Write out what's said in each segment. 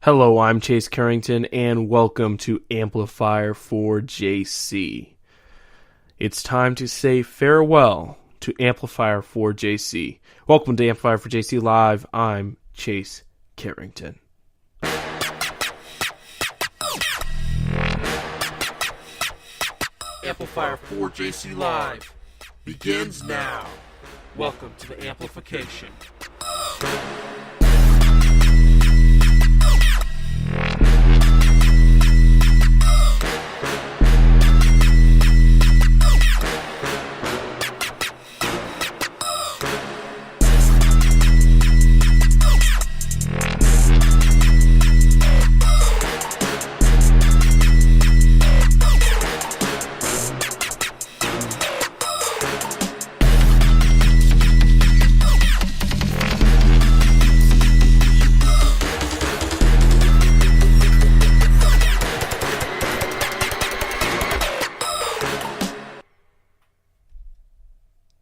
Hello, I'm Chase Carrington, and welcome to Amplifier4JC. It's time to say farewell to Amplifier4JC. Welcome to Amplifier4JC Live. I'm Chase Carrington. Amplifier4JC Live begins now. Welcome to the amplification.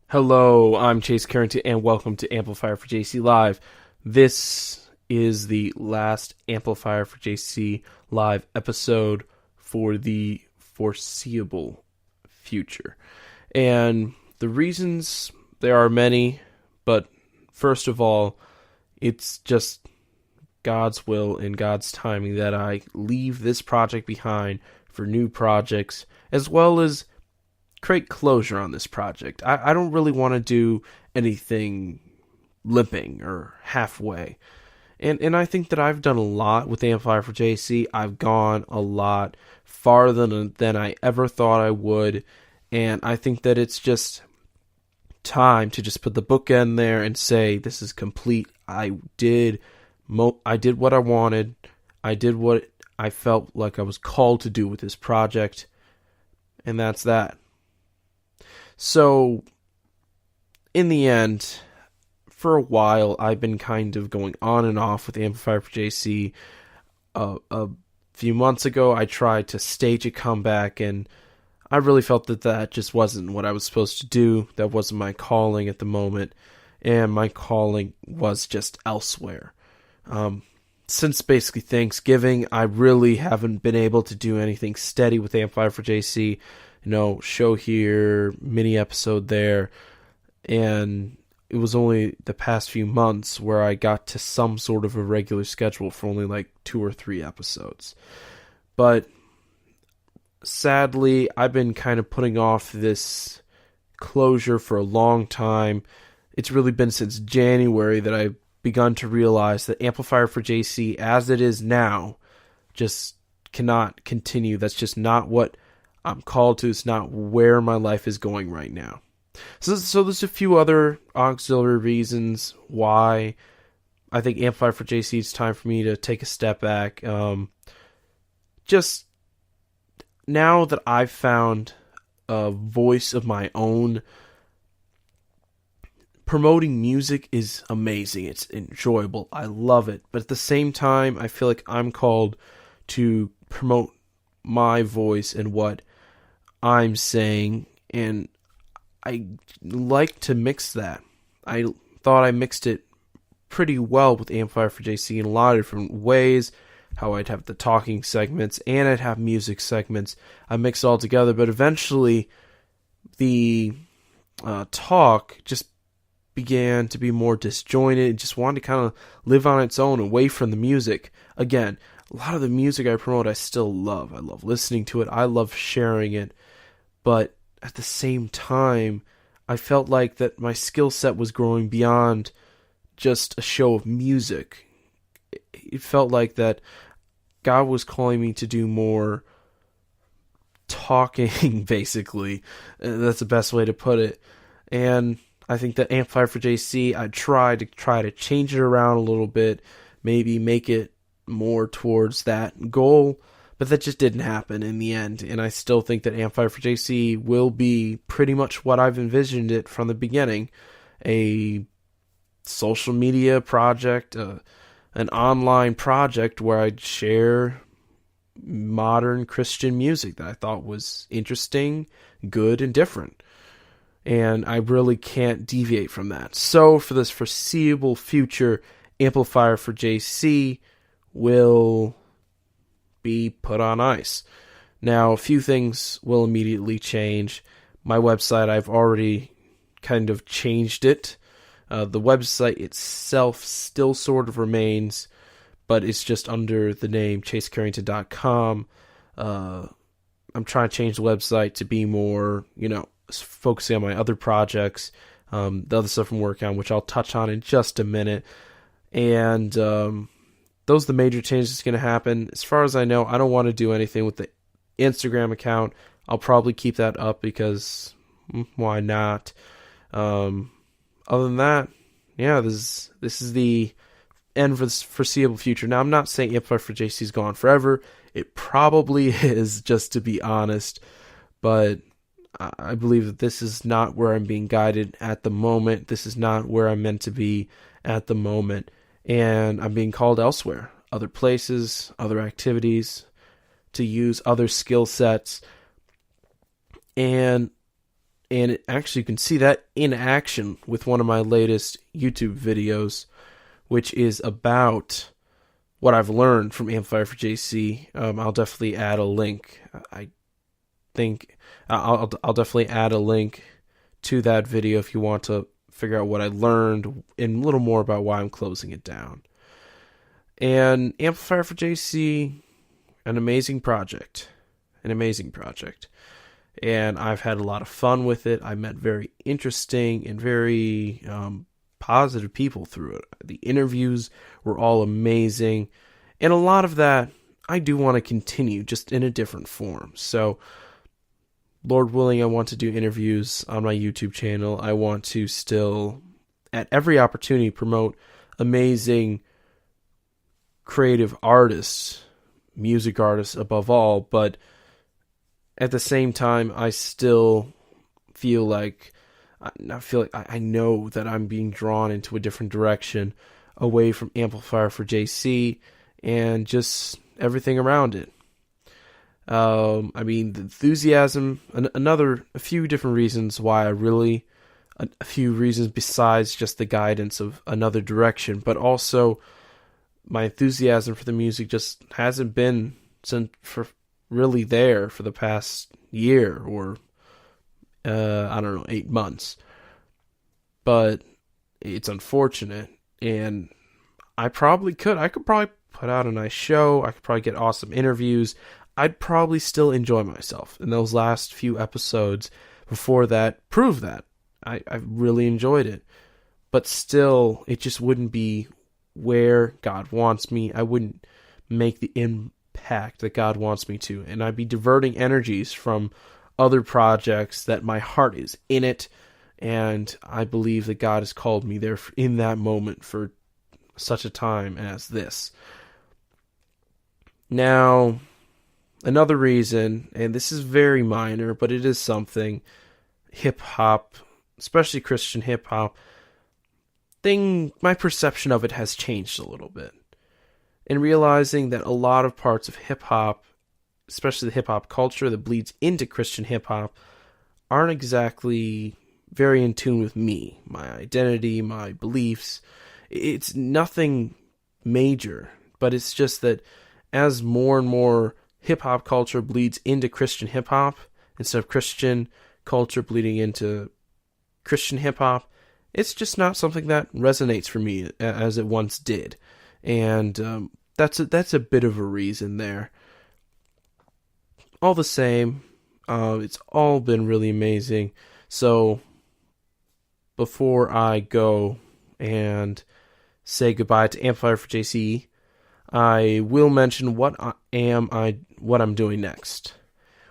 Hello, I'm Chase Carrington, and welcome to Amplifier4JC Live. This is the last Amplifier4JC Live episode for the foreseeable future. And the reasons, there are many, but first of all, it's just God's will and God's timing that I leave this project behind for new projects, as well as create closure on this project. I don't really want to do anything limping or halfway. And I think that I've done a lot with Amplifier4JC. I've gone a lot farther than I ever thought I would. And I think that it's just time to just put the bookend there and say, this is complete. I did what I wanted. I did what I felt like I was called to do with this project. And that's that. So, in the end, for a while, I've been kind of going on and off with Amplifier4JC. A few months ago, I tried to stage a comeback, and I really felt that just wasn't what I was supposed to do. That wasn't my calling at the moment, and my calling was just elsewhere. Since basically Thanksgiving, I really haven't been able to do anything steady with Amplifier4JC. Show here, mini episode there, and it was only the past few months where I got to some sort of a regular schedule for only like 2 or 3 episodes. But sadly, I've been kind of putting off this closure for a long time. It's really been since January that I've begun to realize that Amplifier4JC, as it is now, just cannot continue. That's just not what I'm called to. It's not where my life is going right now. So there's a few other auxiliary reasons why I think Amplifier4JC, it's time for me to take a step back. Just now that I've found a voice of my own, promoting music is amazing. It's enjoyable. I love it. But at the same time, I feel like I'm called to promote my voice and what I'm saying, and I like to mix that. I thought I mixed it pretty well with Amplifier4JC in a lot of different ways, how I'd have the talking segments and I'd have music segments. I mixed it all together, but eventually the talk just began to be more disjointed. It just wanted to kind of live on its own away from the music. Again, a lot of the music I promote I still love. I love listening to it. I love sharing it. But at the same time, I felt like that my skill set was growing beyond just a show of music. It felt like that God was calling me to do more talking, basically. That's the best way to put it. And I think that Amplifier4JC, I tried to change it around a little bit, maybe make it more towards that goal, but that just didn't happen in the end. And I still think that Amplifier4JC will be pretty much what I've envisioned it from the beginning. A social media project, an online project where I'd share modern Christian music that I thought was interesting, good, and different. And I really can't deviate from that. So for this foreseeable future, Amplifier4JC will be put on ice. Now, a few things will immediately change. My website, I've already kind of changed it. The website itself still sort of remains, but it's just under the name chasecarrington.com. I'm trying to change the website to be more, focusing on my other projects, the other stuff I'm working on, which I'll touch on in just a minute. And those are the major changes that's going to happen. As far as I know, I don't want to do anything with the Instagram account. I'll probably keep that up because why not? Other than that, yeah, this is the end for the foreseeable future. Now, I'm not saying Amplifier4JC is gone forever. It probably is, just to be honest. But I believe that this is not where I'm being guided at the moment. This is not where I'm meant to be at the moment. And I'm being called elsewhere. Other places, other activities, to use other skill sets. And actually you can see that in action with one of my latest YouTube videos, which is about what I've learned from Amplifier4JC. I'll definitely add a link. I think I'll definitely add a link to that video if you want to figure out what I learned and a little more about why I'm closing it down. And Amplifier4JC, an amazing project. And I've had a lot of fun with it. I met very interesting and very positive people through it. The interviews were all amazing. And a lot of that I do want to continue, just in a different form. So, Lord willing, I want to do interviews on my YouTube channel. I want to still, at every opportunity, promote amazing creative artists, music artists above all, but at the same time, I still feel like I know that I'm being drawn into a different direction, away from Amplifier4JC and just everything around it. The enthusiasm, a few different reasons why a few reasons besides just the guidance of another direction, but also my enthusiasm for the music just hasn't been really there for the past year or 8 months. But it's unfortunate, and I could probably put out a nice show. I could probably get awesome interviews. I'd probably still enjoy myself. And those last few episodes before that prove that. I really enjoyed it. But still, it just wouldn't be where God wants me. I wouldn't make the impact that God wants me to. And I'd be diverting energies from other projects that my heart is in it. And I believe that God has called me there in that moment for such a time as this. Now, another reason, and this is very minor, but it is something, hip-hop, especially Christian hip-hop, my perception of it has changed a little bit. And realizing that a lot of parts of hip-hop, especially the hip-hop culture that bleeds into Christian hip-hop, aren't exactly very in tune with me, my identity, my beliefs. It's nothing major, but it's just that as more and more hip-hop culture bleeds into Christian hip-hop, instead of Christian culture bleeding into Christian hip-hop, it's just not something that resonates for me as it once did. And that's a bit of a reason there. All the same, it's all been really amazing. So, before I go and say goodbye to Amplifier4JC, I will mention what I'm doing next.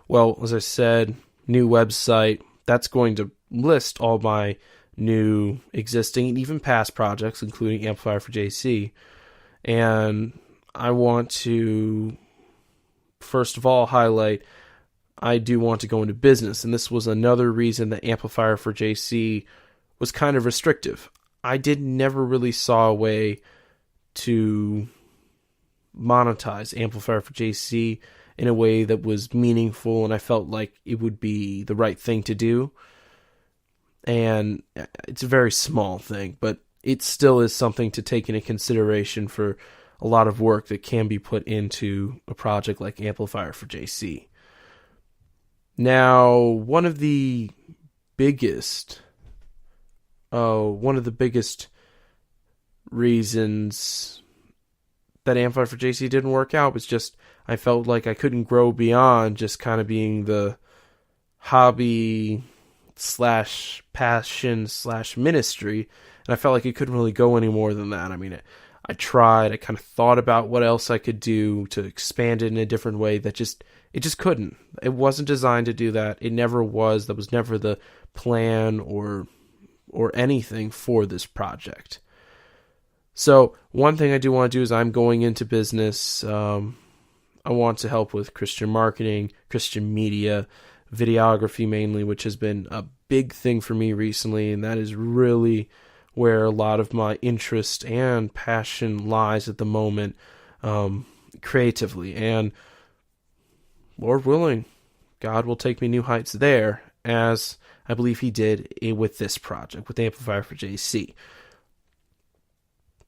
Well, as I said, new website. That's going to list all my new, existing, and even past projects, including Amplifier4JC. And I want to, first of all, highlight I do want to go into business. And this was another reason that Amplifier4JC was kind of restrictive. I never really saw a way to monetize Amplifier4JC in a way that was meaningful, and I felt like it would be the right thing to do. And it's a very small thing, but it still is something to take into consideration for a lot of work that can be put into a project like Amplifier4JC. Now, one of the biggest reasons that Amplifier4JC didn't work out was just I felt like I couldn't grow beyond just kind of being the hobby / passion / ministry, and I felt like it couldn't really go any more than that. I mean, I tried, I kind of thought about what else I could do to expand it in a different way it just couldn't. It wasn't designed to do that. It never was. That was never the plan or anything for this project. So one thing I do want to do is I'm going into business. I want to help with Christian marketing, Christian media, videography mainly, which has been a big thing for me recently, and that is really where a lot of my interest and passion lies at the moment, creatively. And Lord willing, God will take me new heights there, as I believe He did with this project, with Amplifier4JC.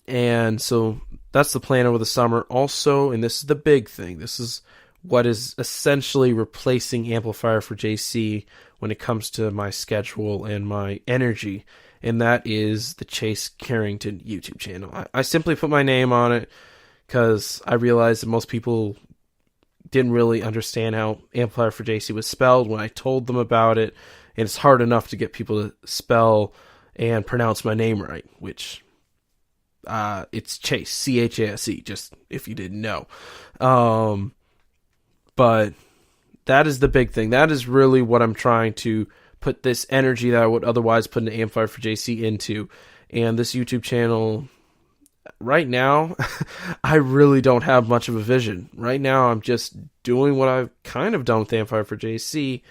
And so that's the plan over the summer. Also, and this is the big thing, this is what is essentially replacing Amplifier4JC when it comes to my schedule and my energy, and that is the Chase Carrington YouTube channel. I simply put my name on it because I realized that most people didn't really understand how Amplifier4JC was spelled when I told them about it, and it's hard enough to get people to spell and pronounce my name right, which it's Chase, Chase, just if you didn't know. But that is the big thing. That is really what I'm trying to put this energy that I would otherwise put into Amplifier4JC into. And this YouTube channel, right now, I really don't have much of a vision. Right now, I'm just doing what I've kind of done with Amplifier4JC.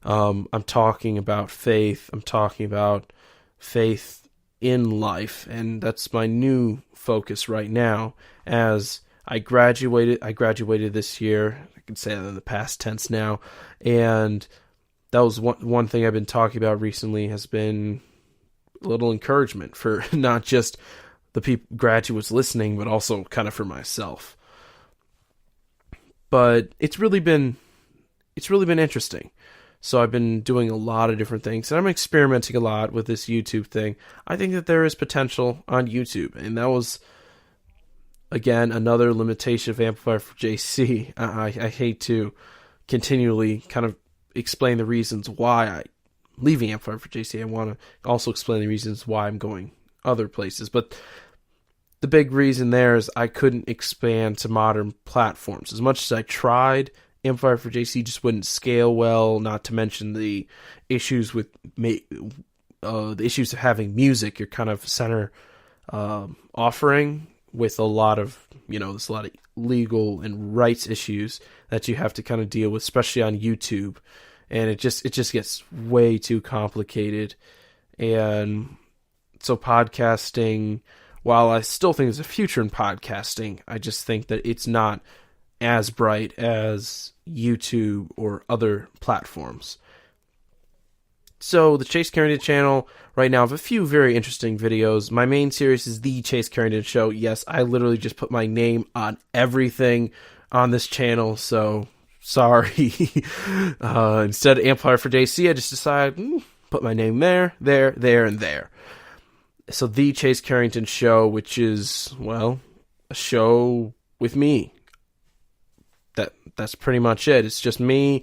I'm talking about faith. I'm talking about faith in life. And that's my new focus right now. As I graduated this year. I can say that in the past tense now. And that was one thing I've been talking about recently, has been a little encouragement for not just the graduates listening, but also kind of for myself. But it's really been interesting. So I've been doing a lot of different things, and I'm experimenting a lot with this YouTube thing. I think that there is potential on YouTube, and that was, again, another limitation of Amplifier4JC. I hate to continually kind of explain the reasons why I'm leaving Amplifier4JC. I want to also explain the reasons why I'm going other places. But the big reason there is I couldn't expand to modern platforms. As much as I tried, Amplifier4JC just wouldn't scale well, not to mention the issues with the issues of having music, your kind of center offering, with a lot of, there's a lot of legal and rights issues that you have to kind of deal with, especially on YouTube. And it just gets way too complicated. And so podcasting, while I still think there's a future in podcasting, I just think that it's not as bright as YouTube or other platforms. So the Chase Carrington channel right now, I have a few very interesting videos. My main series is The Chase Carrington Show. Yes, I literally just put my name on everything on this channel, so sorry. Instead of Amplifier4JC, I just decided, put my name there, and there. So The Chase Carrington Show, which is, well, a show with me. That's pretty much it. It's just me.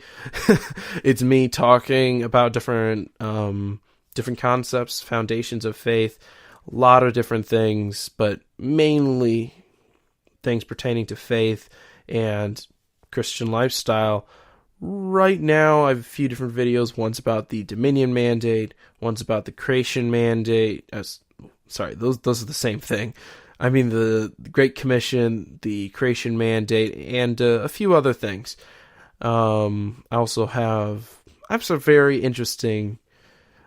It's me talking about different concepts, foundations of faith, a lot of different things, but mainly things pertaining to faith and Christian lifestyle. Right now, I have a few different videos. One's about the Dominion Mandate. One's about the Creation Mandate. Sorry, those are the same thing. I mean, the Great Commission, the Creation Mandate, and a few other things. I also have some very interesting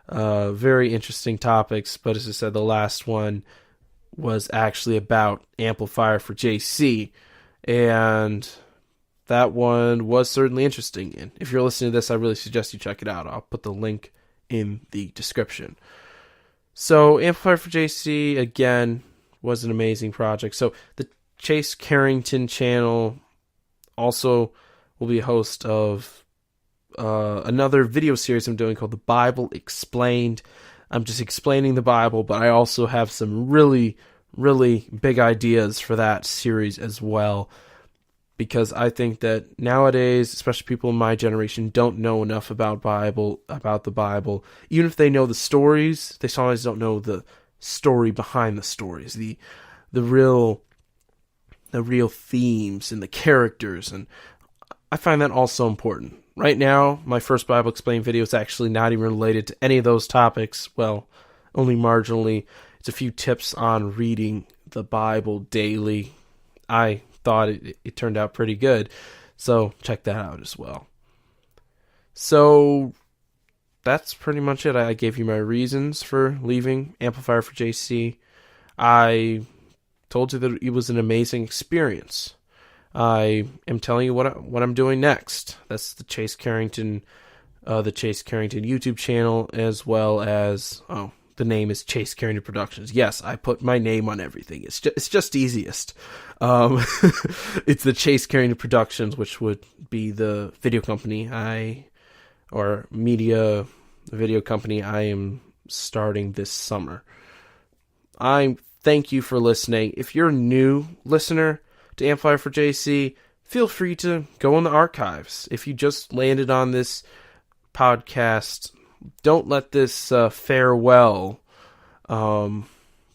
topics, but as I said, the last one was actually about Amplifier4JC, and that one was certainly interesting. And if you're listening to this, I really suggest you check it out. I'll put the link in the description. So Amplifier4JC, again, was an amazing project. So the Chase Carrington channel also will be a host of another video series I'm doing called The Bible Explained. I'm just explaining the Bible, but I also have some really, really big ideas for that series as well. Because I think that nowadays, especially people in my generation, don't know enough about the Bible. Even if they know the stories, they sometimes don't know the story behind the stories, the real themes and the characters, and I find that also important. Right now, my first Bible Explained video is actually not even related to any of those topics. Well, only marginally. It's a few tips on reading the Bible daily. I thought it turned out pretty good, so check that out as well. So that's pretty much it. I gave you my reasons for leaving Amplifier4JC. I told you that it was an amazing experience. I am telling you what I'm doing next. That's the Chase Carrington YouTube channel, as well as the name is Chase Carrington Productions. Yes, I put my name on everything. It's just easiest. It's the Chase Carrington Productions, which would be the video company media video company I am starting this summer. I thank you for listening. If you're a new listener to Amplifier4JC, feel free to go in the archives. If you just landed on this podcast, don't let this farewell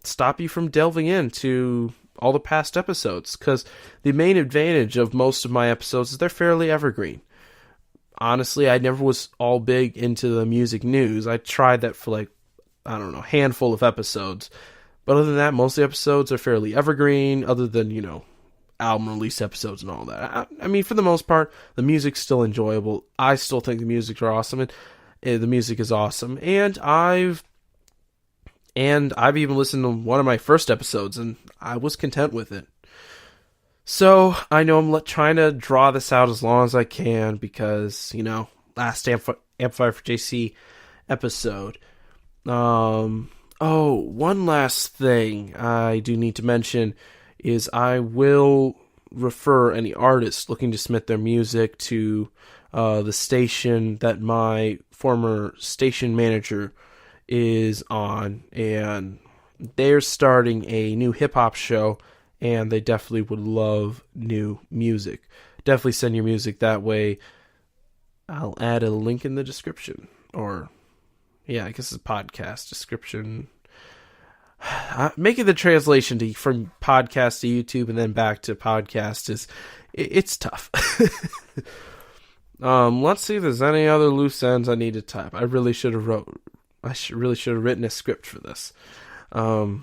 stop you from delving into all the past episodes, because the main advantage of most of my episodes is they're fairly evergreen. Honestly, I never was all big into the music news. I tried that for a handful of episodes. But other than that, most of the episodes are fairly evergreen, other than, album release episodes and all that. I mean, for the most part, the music's still enjoyable. I still think the music are awesome, and the music is awesome. And I've even listened to one of my first episodes, and I was content with it. So, I know I'm trying to draw this out as long as I can, because, last Amplifier4JC episode. One last thing I do need to mention is I will refer any artists looking to submit their music to the station that my former station manager is on, and they're starting a new hip-hop show, and they definitely would love new music. Definitely send your music that way. I'll add a link in the description, I guess it's a podcast description. Making the translation from podcast to YouTube and then back to podcast it's tough. Let's see if there's any other loose ends I need to type. I really should have written a script for this. So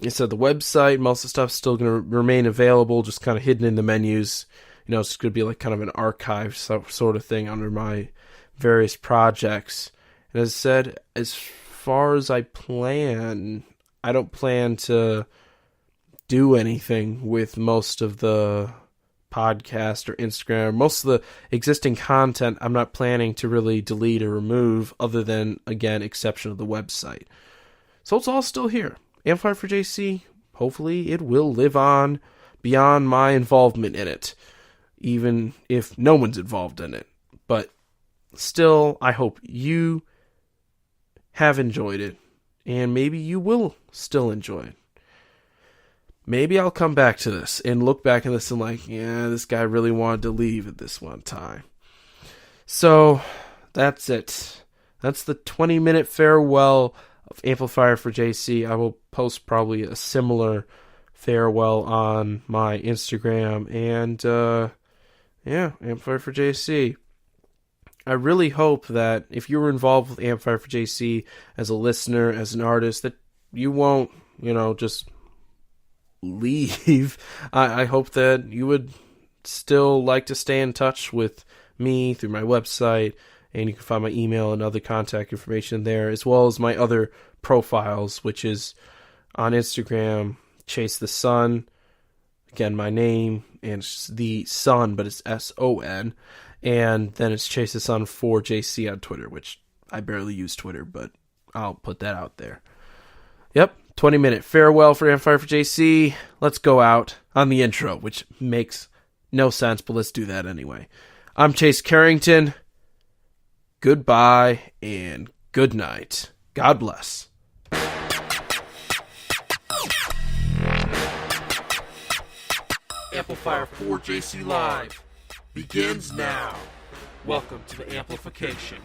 the website, most of the stuff's still going to remain available, just kind of hidden in the menus. It's going to be like kind of an archive sort of thing under my various projects. And as I said, as far as I don't plan to do anything with most of the podcast or Instagram. Most of the existing content I'm not planning to really delete or remove, other than, again, exception of the website. So it's all still here. Amplifier4JC, hopefully it will live on beyond my involvement in it, even if no one's involved in it. But still, I hope you have enjoyed it, and maybe you will still enjoy it. Maybe I'll come back to this and look back at this and this guy really wanted to leave at this one time. So, that's it. That's the 20-minute farewell of Amplifier4JC. I will post probably a similar farewell on my Instagram, and Amplifier4JC. I really hope that if you were involved with Amplifier4JC as a listener, as an artist, that you won't, just leave. I hope that you would still like to stay in touch with me through my website, and you can find my email and other contact information there, as well as my other profiles, which is on Instagram, Chase the Sun. Again, my name, and it's the Sun, but it's SON. And then it's Chase the Sun 4JC on Twitter, which I barely use Twitter, but I'll put that out there. Yep, 20-minute farewell for Amplifier4JC. Let's go out on the intro, which makes no sense, but let's do that anyway. I'm Chase Carrington. Goodbye and good night. God bless. Amplifier4JC Live begins now. Welcome to the amplification.